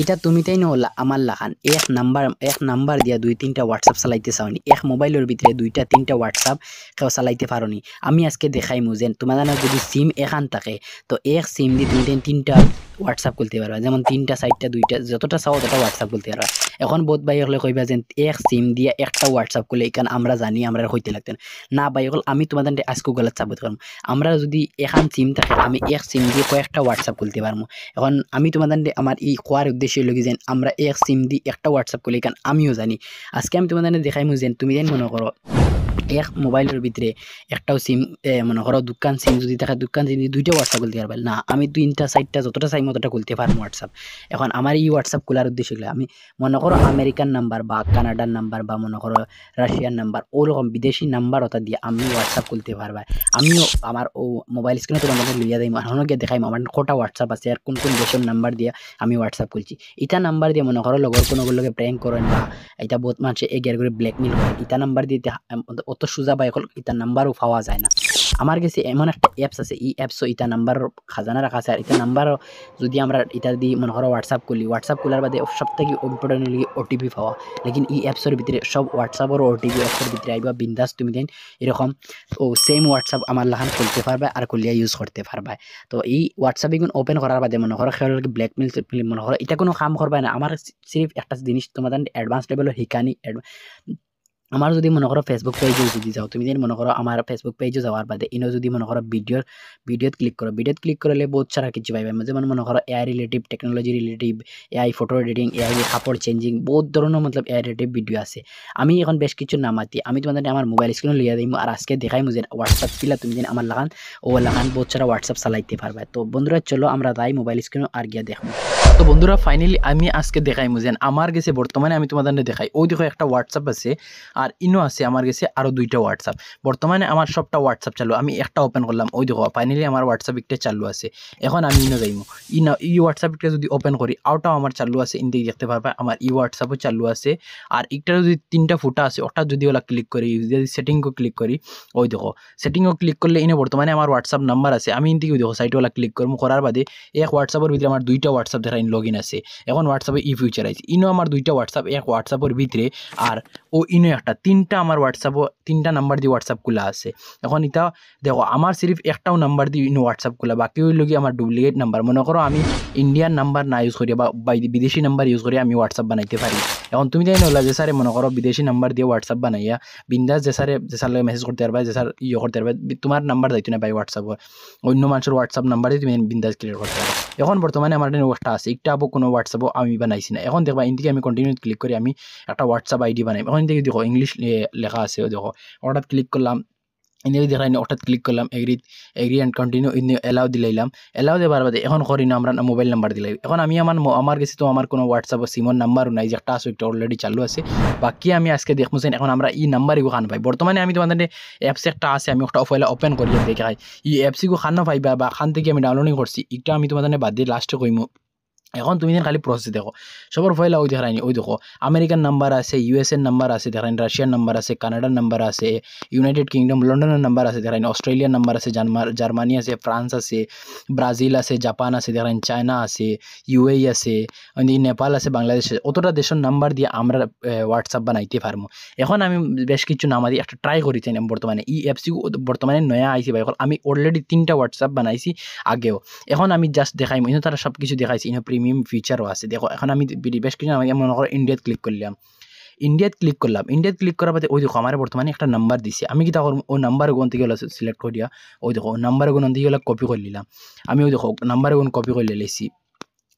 ইটা তুমি তাই নহলা আমার লাখান এক নাম্বার দিয়া দুই তিনটা হোয়াটসঅ্যাপ চালাইতে চাওনি এক মোবাইলের ভিতরে দুইটা তিনটা হোয়াটসঅ্যাপ কেউ চালাইতে পারোনি আমি আজকে দেখাইমু যে তোমার যদি সিম এখান থাকে তো এক সিম দিয়ে তুমি তিনটা হোয়াটসঅ্যাপ খুলতে পারবা যেমন তিনটা চারটা দুইটা যতটা চাও ততটা হোয়াটসঅ্যাপ খুলতে পারবা এখন বহুত ভাই হলে কইবা যে এক সিম দিয়ে একটা হোয়াটসঅ্যাপ খুলে এখান আমরা জানি আমরা হইতে লাগতেন না ভাই হল আমি তোমাদের আজকে গলত সাবত করলাম আমরা যদি এখান সিম থাকে আমি এক সিম দিয়ে কয়েকটা হোয়াটসঅ্যাপ খুলতে পারবো এখন আমি তোমাদের আমার এই কোয়ার উদ্দেশ্য লগি যেন আমরা এক সিম দিয়ে একটা হোয়াটসঅ্যাপ খুলে এখান আমিও জানি আজকে আমি তোমাদের দেখাইমু যেন তুমি যেন মনে করো এক মোবাইলের ভিতরে একটাও সিম মনে করো দোকান সিম যদি থাকে দোকান সিম দুইটা হোয়াটসঅ্যাপ খুলতে পারবে না আমি তিনটা চারটা যতটা চাই মতটা খুলতে পারবো হোয়াটসঅ্যাপ এখন আমার এই হোয়াটসঅ্যাপ খোলার উদ্দেশ্য আমি মনে করো আমেরিকান নাম্বার বা কানাডার নাম্বার বা মনে করো রাশিয়ান নাম্বার ওরকম বিদেশি নাম্বার ওটা দিয়ে আমি হোয়াটসঅ্যাপ খুলতে পারবা আমিও আমার ও মোবাইল স্ক্রিনে তোমাদের লইয়া দেয় এখনো গিয়ে দেখাই আমার কটা হোয়াটসঅ্যাপ আছে আর কোন কোন দেশের নাম্বার দিয়ে আমি হোয়াটসঅ্যাপ খুলছি ইটা নাম্বার দিয়ে মনে করো লগর কোনো লগে প্র্যাঙ্ক করেন বা এটা বহুত মানুষে এগিয়ে করে ব্ল্যাকমেল করে ইটা নাম্বার দিয়ে অত সোজা বা এখন ইটা নাম্বারও পাওয়া যায় না আমার কাছে এমন একটা অ্যাপস আছে এই অ্যাপসও ইটা নাম্বার খাজানা রাখা আছে আর ইটা নাম্বারও যদি আমরা এটা দিয়ে মনে করো হোয়াটসঅ্যাপ খুলি হোয়াটসঅ্যাপ খোলার বাদে সব থেকে ইম্পর্টেন্ট হলি ওটিপি পাওয়া লেকিন এই অ্যাপসের ভিতরে সব হোয়াটসঅ্যাপের ওটিপি অ্যাপসের ভিতরে আইবা বিন্দাস তুমি দেন এরকম ও সেম হোয়াটসঅ্যাপ আমার লাখান খুলতে পারবে আর খুলিয়া ইউজ করতে পারবে তো এই হোয়াটসঅ্যাপ এগুলো ওপেন করার বাদে মনে করো খেয়াল ব্ল্যাকমেল মনে করো এটা কোনো কাম করবে না আমার সিরিফ একটা জিনিস তোমাদের অ্যাডভান্স লেভেলের শিকানি আমার যদি মনে করো ফেসবুক পেজে যদি যাও তুমি যদি মনে করো আমার ফেসবুক পেজে যাওয়ার বাদে ইনো যদি মনে করো ভিডিওত ক্লিক করলে বহুত সারা কিছু পাইবে যেমন মনে করো AI relative technology relative AI photo editing AI কাপড় চেঞ্জিং বহুত ধরনের মতলব এআই রিলেটিভ ভিডিও আছে আমি এখন বেশ কিছু নামাতি আমি তোমাদের আমার মোবাইল স্ক্রিনে লিয়া দিই আর আজকে দেখাই মুঝে হোয়াটসঅ্যাপ কিলা তুমি যেন আমার লাগান ও লাগান বহুত সারা হোয়াটসঅ্যাপ চালাইতে পারবে তো বন্ধুরা চলো আমরা তাই মোবাইল স্ক্রিনে আর গিয়া দেখবো তো বন্ধুরা ফাইনালি আমি আজকে দেখাই মুঝেন আমার কাছে বর্তমানে আমি তোমাদের দেখাই ওই দেখো একটা হোয়াটসঅ্যাপ আছে আর ইনো আছে আমার কাছে আরো দুইটা হোয়াটসঅ্যাপ বর্তমানে আমার সবটা হোয়াটসঅ্যাপ চালু আমি একটা ওপেন করলাম ওই দেখো ফাইনালি আমার হোয়াটসঅ্যাপ একটা চালু আছে এখন আমি ইনো যাইমু এই হোয়াটসঅ্যাপটা যদি ওপেন করি আউটাও আমার চালু আছে ইনতে দেখতে পারবা আমার এই হোয়াটসঅ্যাপও চালু আছে আর একটা যদি তিনটা ফুটা আছে ওটা যদি ওলা ক্লিক করি যদি সেটিংও ক্লিক করি ওই দেখো সেটিংও ক্লিক করলে ইনে বর্তমানে আমার হোয়াটসঅ্যাপ নাম্বার আছে আমি ইনতে দেখো সাইটওয়ালা ক্লিক করবো করার বাদে এক হোয়াটসঅ্যাপের ভিতরে আমার দুইটা হোয়াটসঅ্যাপ দেখা লগ ইন আছে এখন হোয়াটসঅ্যাপে ই ফিউচার আছে ইনো আমার দুইটা হোয়াটসঅ্যাপ এক হোয়াটসঅ্যাপের ভিতরে আর ও ইনো একটা তিনটা আমার হোয়াটসঅ্যাপও তিনটা নাম্বার দিয়ে হোয়াটসঅ্যাপ খোলা আছে এখন এটা দেখো আমার সিরিফ একটাও নাম্বার দিয়ে ইনো হোয়াটসঅ্যাপ খোলা বাকি ওই লগে আমার ডুপ্লিকেট নাম্বার মনে করো আমি ইন্ডিয়ান নাম্বার না ইউজ করি বা বিদেশি নাম্বার ইউজ করে আমি হোয়াটসঅ্যাপ বানাইতে পারি এখন তুমি জানি না যে স্যারে মনে করো বিদেশি নাম্বার দিয়ে হোয়াটসঅ্যাপ বানাইয়া বিন্দাস যে স্যার লাগে মেসেজ করতে পারবা যে স্যার ইয়ে করতে পারবা তোমার নাম্বার দায়িত্ব না পাই হোয়াটসঅ্যাপে অন্য মানুষের হোয়াটসঅ্যাপ নাম্বার দিয়ে তুমি বিন্দাস ক্লিয়ার করতে পারো এখন বর্তমানে আমার একটা আছে একটা আবো কোনো হোয়াটসঅ্যাপও আমি বানাইছি না এখন দেখবা ইন থেকে আমি কন্টিনিউ ক্লিক করি আমি একটা হোয়াটসঅ্যাপ আইডি বানাই এখন থেকে দেখো ইংলিশ লেখা আছে দেখো হঠাৎ ক্লিক করলাম ইনি দেখাই হঠাৎ ক্লিক করলাম এগ্রি অ্যান্ড কন্টিনিউ ইনি এলাও দিলাম এলাও দেওয়ার বাদে এখন করি না আমরা মোবাইল নাম্বার দিলাই এখন আমি আমার কাছে তো আমার কোনো হোয়াটসঅ্যাপ সিমর নাম্বারও নাই যে একটা আছে একটা অলরেডি চালু আছে বাকি আমি আজকে দেখবছেন এখন আমরা এই নাম্বারইগু খান পাই বর্তমানে আমি তোমাদের অ্যাপস একটা আছে আমি একটা অফাইলে ওপেন করি দেখাই এই অ্যাপসিগু খানো পাইবা বা খান থেকে আমি ডাউনলোডিং করছি এটা আমি তোমাদের বাদ দিয়ে লাস্টে কইমু এখন তুমি খালি প্রসেস দেখো সবার ফয়লা ওই দেখায়নি ওই দেখো আমেরিকান নাম্বার আছে ইউএসএর নাম্বার আছে দেখায়নি রাশিয়ার নাম্বার আছে কানাডার নাম্বার আছে ইউনাইটেড কিংডম লন্ডনের নাম্বার আছে দেখায়নি অস্ট্রেলিয়ার নাম্বার আছে জার্মানি আছে ফ্রান্স আছে ব্রাজিল আছে জাপান আছে দেখায়নি চায়না আছে ইউএই আছে নেপাল আছে বাংলাদেশ আছে অতটা দেশের নাম্বার দিয়ে আমরা হোয়াটসঅ্যাপ বানাইতে পারবো এখন আমি বেশ কিছু নাম দিয়ে একটা ট্রাই করি চাই বর্তমানে এই অ্যাপসি বর্তমানে নয়া আইসি ভাই আমি অলরেডি তিনটা হোয়াটসঅ্যাপ বানাইছি আগেও এখন আমি জাস্ট দেখাই তারা সব কিছু দেখাইছি প্রিমিয়াম ফিচারও আছে দেখো এখন আমি বেশ কিছু আমি মনে করো ইন্ডিয়াত ক্লিক করলাম ইন্ডিয়াত ক্লিক করার বাদে ওই দেখো আমার বর্তমানে একটা নাম্বার দিছে আমি কি তখন ও নাম্বার ওখান থেকে সিলেক্ট করিয়া ওই দেখো নাম্বার ওখান থেকে কপি করে নিলাম আমি ওই দেখো নাম্বার ওখান কপি করে লেছি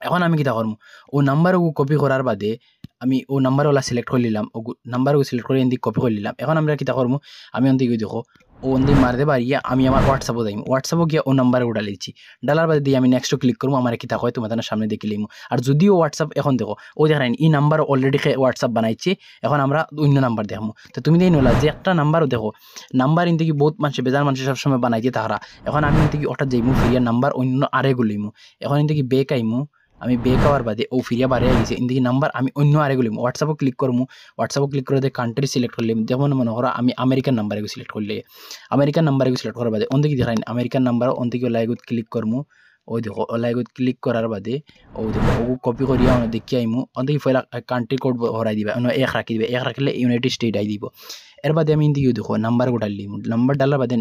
এখন আমি কি করবো ও নাম্বার কপি করার বাদে আমি ও নাম্বারওয়ালা সিলেক্ট করে নিলাম ও নাম্বার সিলেক্ট করে এদিকে কপি করে নিলাম এখন আমরা কি করবো আমি ওদিকে দেখো ও ওদিকে মারতে পারিয়া আমি আমার হোয়াটসঅ্যাপও যাই হোয়াটসঅ্যাপও গিয়ে ও নাম্বারে ডালিছি ডালার বাদে দিয়ে আমি নেক্সট ক্লিক করবো আমার কি হয় তোমাদের সামনে দেখে লিমু আর যদিও হোয়াটসঅ্যাপ এখন দেখো ও দেখেন এই নাম্বার অলরেডি হোয়াটসঅ্যাপ বানাইছে এখন আমরা অন্য নাম্বার দেখবো তো তুমি দেখি নোলা যে একটা নাম্বারও দেখো নাম্বার ইন থেকে বহুত মানুষ বেজার মানুষ সবসময় বানাইছে তাহারা এখন আমি ইন থেকে ওটা যাইমু ফিরিয়ার নাম্বার অন্য আরেকগুলো লিমু এখন ইন থেকে বেক আইমু আমি বেক হওয়ার বাদে ও ফিরিয়া বাড়িয়ে গেছে ইন থেকে নাম্বার আমি অন্য আরেকগুলো লিমু হোয়াটসঅ্যাপও ক্লিক করবো হোয়াটসঅ্যাপও ক্লিক করে কান্ট্রি সিলেক্ট করলাম যেমন মনে করো আমি আমেরিকান নাম্বারে সিলেক্ট করলে আমেরিকান নাম্বারে সিলেক্ট করার বাদে অন থেকে দেখাই আমেরিকান নাম্বার অন থেকে লাইগুত ক্লিক করবো ওই দেখো অলাইগত ক্লিক করার বাদে ওই দেখো ও কপি করিয়া অন দেখি আইমু অন দেখি ফয়লা কান্ট্রি কোড হরাই দিবা অন এক রাখি দিবা এক রাখলে ইউনাইটেড স্টেট আই দিব এর বাদে আমি ইন্দিকে দেখো নাম্বার গোটাল দিই নাম্বার ডালার বাদে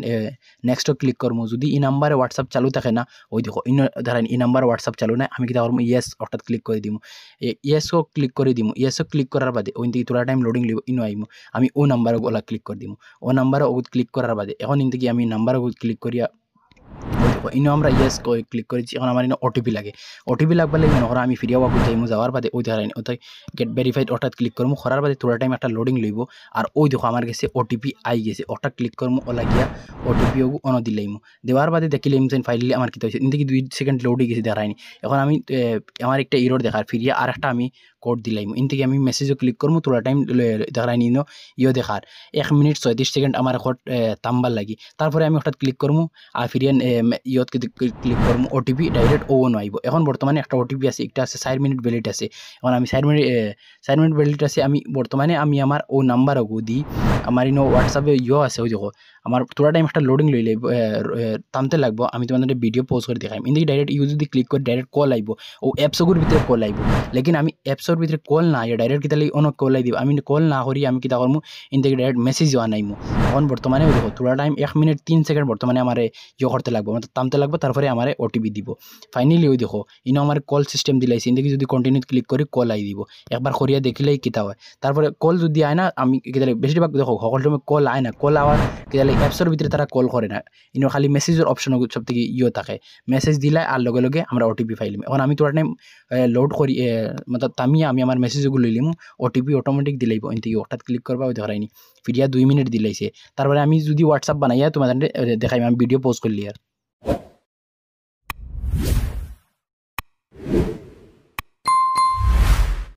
নেক্সট ক্লিক করবো যদি এই নাম্বারে হোয়াটসঅ্যাপ চালু থাকে না ওই দেখো ধরেন এই নাম্বার হোয়াটসঅ্যাপ চালু না আমি কি করবো ইয়েস অর্থাৎ ক্লিক করে দিমু ইয়েসও ক্লিক করে দিমু ইয়েসও ক্লিক করার বাদে ওই দিকে তোরা টাইম লোডিং লিব ইনো আইমু আমি ও নাম্বারে ওলা ক্লিক করে দিমু ও নাম্বারে ও ক্লিক করার বাদে এখন ইন্দিকে আমি নাম্বারে ক্লিক করিয়া ইনো আমরা ইয়েস ক্লিক করেছি এখন আমার ইনো ওটিপি লাগে ওটিপি লাগবার লাগে মনে করো আমি ফিরিয়া ওয়াক যাইমু যাওয়ার বাদে ওই ধরেন ওটাই গেট ভেরিফাইড অর্থাৎ ক্লিক করবো করার বাদে তোরা টাইম একটা লোডিং লইব আর ওই দেখো আমার গেছে ওটিপি আই গেছে ওটা ক্লিক করবো ওলা গিয়া ওটিপি অন দিলাইমু দেওয়ার বাদে দেখিলাম যে ফাইনালি আমার কিতা হয়েছে ইনদিকে 2 সেকেন্ড লোডই গেছে দেখায়নি এখন আমি আমার একটা ইরোর দেখার ফিরিয়া আর একটা আমি কোড দিলাইমু ইনদিকে আমি মেসেজও ক্লিক করবো তোরা টাইম দেখায়নি ইও দেখার 1 মিনিট 37 সেকেন্ড আমার এখন তাম্বার লাগি তারপরে আমি হঠাৎ ক্লিক করবো আর ফিরিয়া ইয়ত ক্লিক করবো ওটিপি ডাইরেক্ট ও আইব এখন বর্তমানে একটা ওটিপি আছে একটা আছে 4 মিনিট ভ্যালিড আছে এখন আমি 4 মিনিট ভ্যালিড আছে আমি বর্তমানে আমি আমার ও নাম্বার দি আমার ইনো হোয়াটসঅ্যাপে আছে ওই দেখো আমার তোরা টাইম একটা লোডিং লইলে টানতে লাগবো আমি তোমাদের ভিডিও পোস্ট করে দেখাইম ইনদিকে ডাইরেক্ট ইউ যদি ক্লিক করে ডাইরেক্ট কল আইব ও অ্যাপসগুলোর ভিতরে কল আইব লেকিন আমি অ্যাপসের ভিতরে কল না ডাইরেক্ট কিতা অন্য কল আই দিব আমি কল না করি আমি কিতা করবো ইনদিকে ডাইরেক্ট মেসেজও আনাইমু এখন বর্তমানে ওই দেখো তোরা টাইম 1 মিনিট 3 সেকেন্ড বর্তমানে আমার করতে লাগবো মানে টানতে লাগবো তারপরে আমার ওটিপি দিব ফাইনালি ওই দেখো ইনো আমার কল সিস্টেম দিলাইছে ইনদিকে যদি কন্টিনিউ ক্লিক করি কল আই দিব একবার করিয়া দেখিলেই কিতা হয় তারপরে কল যদি আয় না আমি কিতালে বেশিরভাগ দেখো সকল সময় কল আয় না কল আওয়ার কিতালে অ্যাপসের ভিতরে তারা কল করে না ইনো খালি মেসেজের অপশন সব থেকে থাকে মেসেজ দিলে আর লগে লগে আমরা ওটিপি ফাইলিম এখন আমি তোরা টাইম লোড করি মানে তামিয়া আমি আমার মেসেজগুলো লইলিম ওটিপি অটোমেটিক দিলাইব ইনদিকে হঠাৎ ক্লিক করবা ওই দেখায়নি ফিরিয়া 2 মিনিট দিলাইছে তারপরে আমি যদি হোয়াটসঅ্যাপ বানাইয়া তোমাদের দেখাইম আমি ভিডিও পোস্ট করলি আর